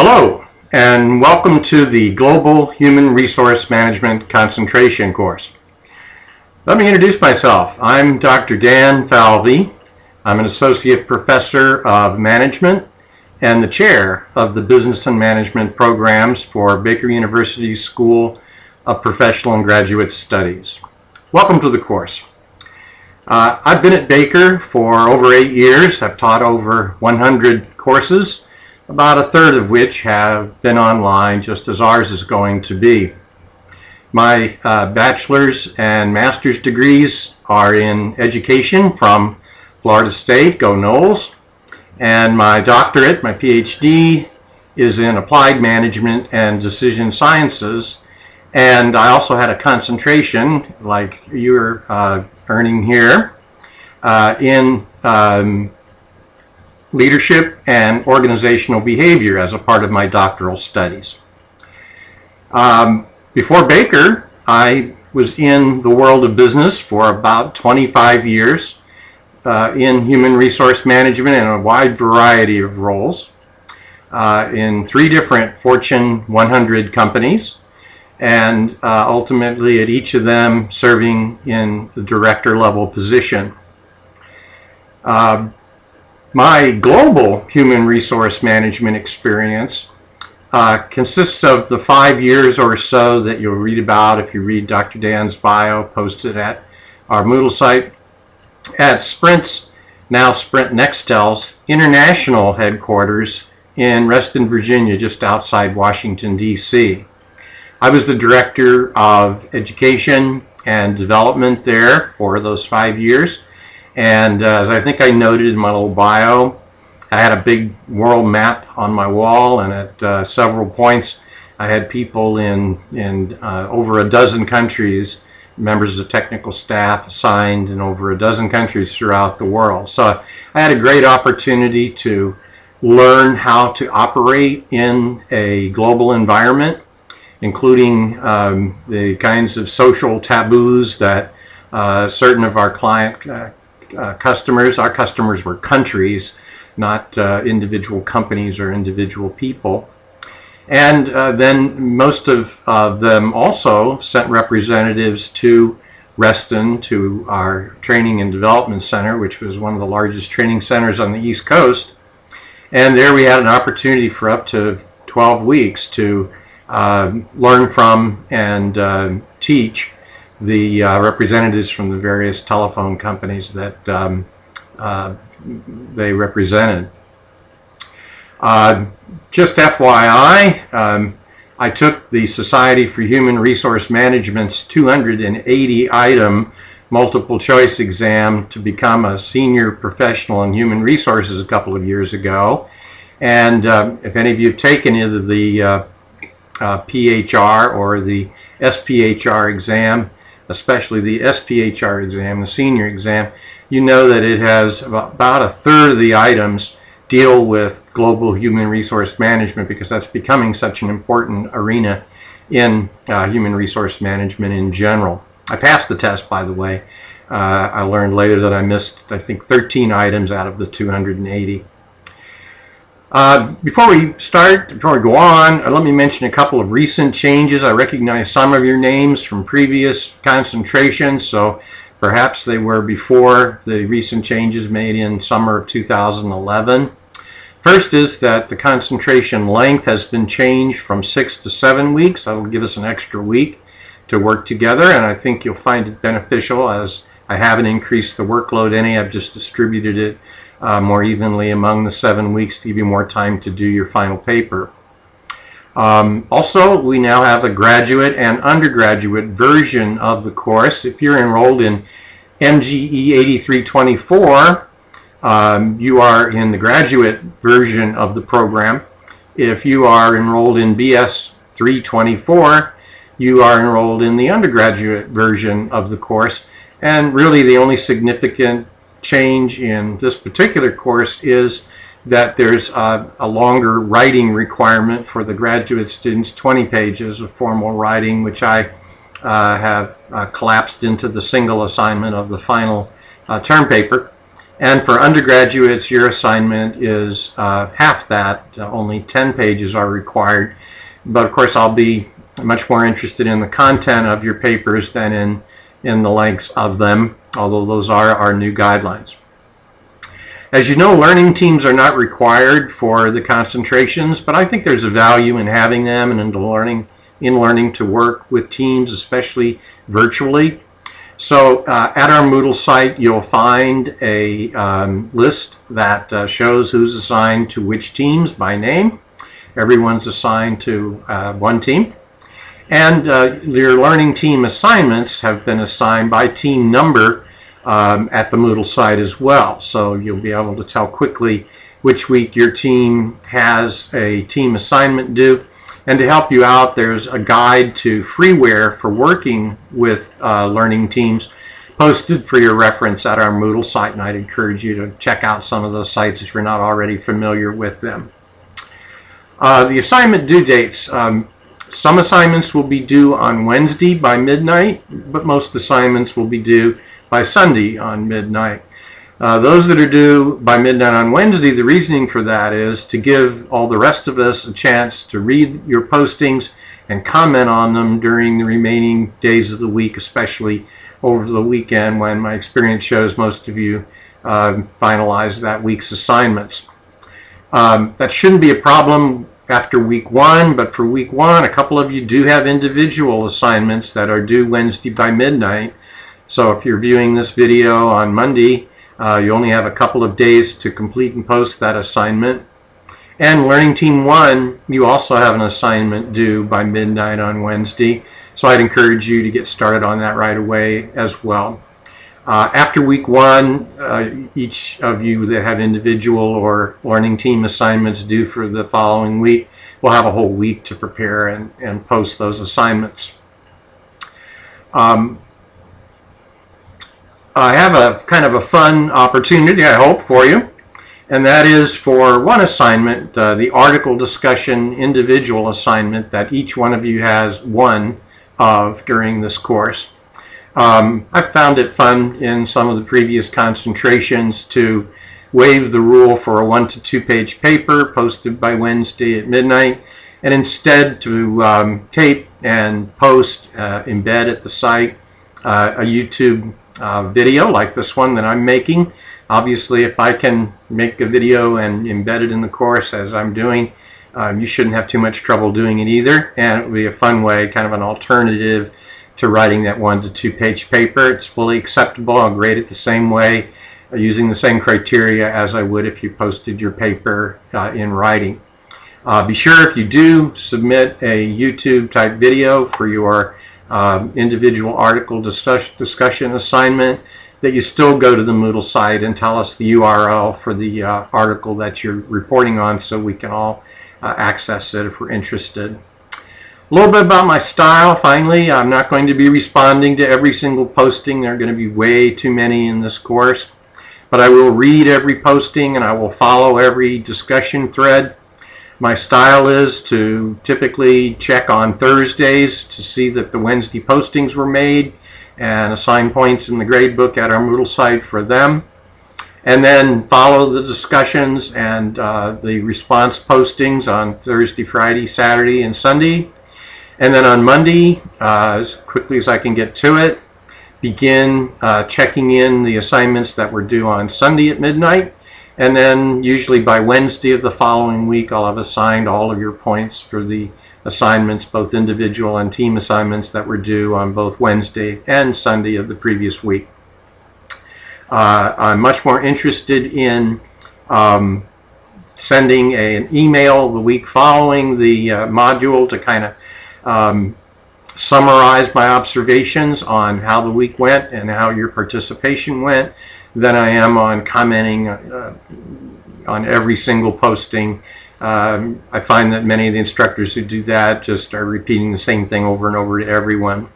Hello, and welcome to the Global Human Resource Management Concentration course. Let me introduce myself. I'm Dr. Dan Falvey. I'm an Associate Professor of Management and the Chair of the Business and Management Programs for Baker University's School of Professional and Graduate Studies. Welcome to the course. I've been at Baker for over 8 years. I've taught over 100 courses, about a third of which have been online, just as ours is going to be. My bachelor's and master's degrees are in education from Florida State, go Noles, and my doctorate, my PhD, is in applied management and decision sciences, and I also had a concentration, like you're earning here, in leadership and organizational behavior as a part of my doctoral studies. Before Baker, I was in the world of business for about 25 years in human resource management in a wide variety of roles in 3 different Fortune 100 companies, and ultimately at each of them serving in the director level position. My global human resource management experience consists of the 5 years or so that you'll read about if you read Dr. Dan's bio posted at our Moodle site at Sprint's, now Sprint Nextel's, international headquarters in Reston, Virginia, just outside Washington, D.C. I was the Director of Education and Development there for those 5 years. And as I think I noted in my little bio, I had a big world map on my wall, and at several points I had people in over a dozen countries, members of technical staff assigned in over a dozen countries throughout the world. So I had a great opportunity to learn how to operate in a global environment, including the kinds of social taboos that certain of our customers, our customers were countries, not individual companies or individual people. And then most of them also sent representatives to Reston, to our training and development center, which was one of the largest training centers on the East Coast. And there we had an opportunity for up to 12 weeks to learn from and teach the representatives from the various telephone companies that they represented. Just FYI, I took the Society for Human Resource Management's 280-item multiple choice exam to become a senior professional in human resources a couple of years ago. And if any of you have taken either the PHR or the SPHR exam, especially the SPHR exam, the senior exam, you know that it has about a third of the items deal with global human resource management, because that's becoming such an important arena in human resource management in general. I passed the test, by the way. I learned later that I missed, I think, 13 items out of the 280. Before we go on, let me mention a couple of recent changes. I recognize some of your names from previous concentrations, so perhaps they were before the recent changes made in summer of 2011. First is that the concentration length has been changed from 6 to 7 weeks. That will give us an extra week to work together, and I think you'll find it beneficial, as I haven't increased the workload any. I've just distributed it more evenly among the 7 weeks to give you more time to do your final paper. Also, we now have a graduate and undergraduate version of the course. If you're enrolled in MGE 8324, you are in the graduate version of the program. If you are enrolled in BS 324, you are enrolled in the undergraduate version of the course. And really the only significant change in this particular course is that there's a longer writing requirement for the graduate students, 20 pages of formal writing, which I have collapsed into the single assignment of the final term paper. And for undergraduates, your assignment is half that. Only 10 pages are required. But of course, I'll be much more interested in the content of your papers than in the lengths of them, although those are our new guidelines. As you know, learning teams are not required for the concentrations, but I think there's a value in having them and in learning to work with teams, especially virtually. So at our Moodle site, you'll find a list that shows who's assigned to which teams by name. Everyone's assigned to one team. And your learning team assignments have been assigned by team number at the Moodle site as well. So you'll be able to tell quickly which week your team has a team assignment due. And to help you out, there's a guide to freeware for working with learning teams posted for your reference at our Moodle site, and I'd encourage you to check out some of those sites if you're not already familiar with them. The assignment due dates. Some assignments will be due on Wednesday by midnight, but most assignments will be due by Sunday on midnight. Those that are due by midnight on Wednesday, the reasoning for that is to give all the rest of us a chance to read your postings and comment on them during the remaining days of the week, especially over the weekend when my experience shows most of you finalize that week's assignments. That shouldn't be a problem after week one, but for week one, a couple of you do have individual assignments that are due Wednesday by midnight. So if you're viewing this video on Monday, you only have a couple of days to complete and post that assignment. And Learning Team 1, you also have an assignment due by midnight on Wednesday. So I'd encourage you to get started on that right away as well. After week one, each of you that have individual or Learning Team assignments due for the following week will have a whole week to prepare and post those assignments. I have a kind of a fun opportunity, I hope, for you, and that is for one assignment, the article discussion individual assignment that each one of you has one of during this course. I've found it fun in some of the previous concentrations to waive the rule for a 1 to 2 page paper posted by Wednesday at midnight, and instead to tape and post, embed at the site a YouTube video like this one that I'm making. Obviously, if I can make a video and embed it in the course as I'm doing, you shouldn't have too much trouble doing it either, and it would be a fun way, kind of an alternative to writing that 1 to 2 page paper. It's fully acceptable. I'll grade it the same way, using the same criteria as I would if you posted your paper in writing. Be sure if you do submit a YouTube type video for your individual article discussion assignment, that you still go to the Moodle site and tell us the URL for the article that you're reporting on so we can all access it if we're interested. A little bit about my style, finally. I'm not going to be responding to every single posting. There are going to be way too many in this course. But I will read every posting and I will follow every discussion thread. My style is to typically check on Thursdays to see that the Wednesday postings were made and assign points in the gradebook at our Moodle site for them. And then follow the discussions and the response postings on Thursday, Friday, Saturday, and Sunday. And then on Monday, as quickly as I can get to it, begin checking in the assignments that were due on Sunday at midnight. And then usually by Wednesday of the following week, I'll have assigned all of your points for the assignments, both individual and team assignments that were due on both Wednesday and Sunday of the previous week. I'm much more interested in sending an email the week following the module to kind of summarize my observations on how the week went and how your participation went than I am on commenting on every single posting. I find that many of the instructors who do that just are repeating the same thing over and over to everyone.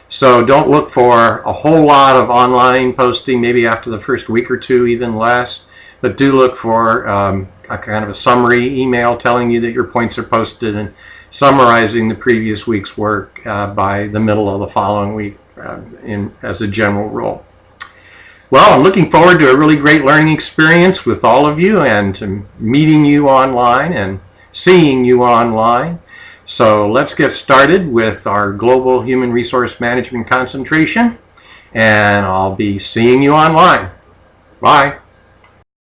So don't look for a whole lot of online posting, maybe after the first week or two, even less, but do look for a kind of a summary email telling you that your points are posted and summarizing the previous week's work by the middle of the following week as a general rule. Well, I'm looking forward to a really great learning experience with all of you and to meeting you online and seeing you online. So let's get started with our global human resource management concentration, and I'll be seeing you online. Bye.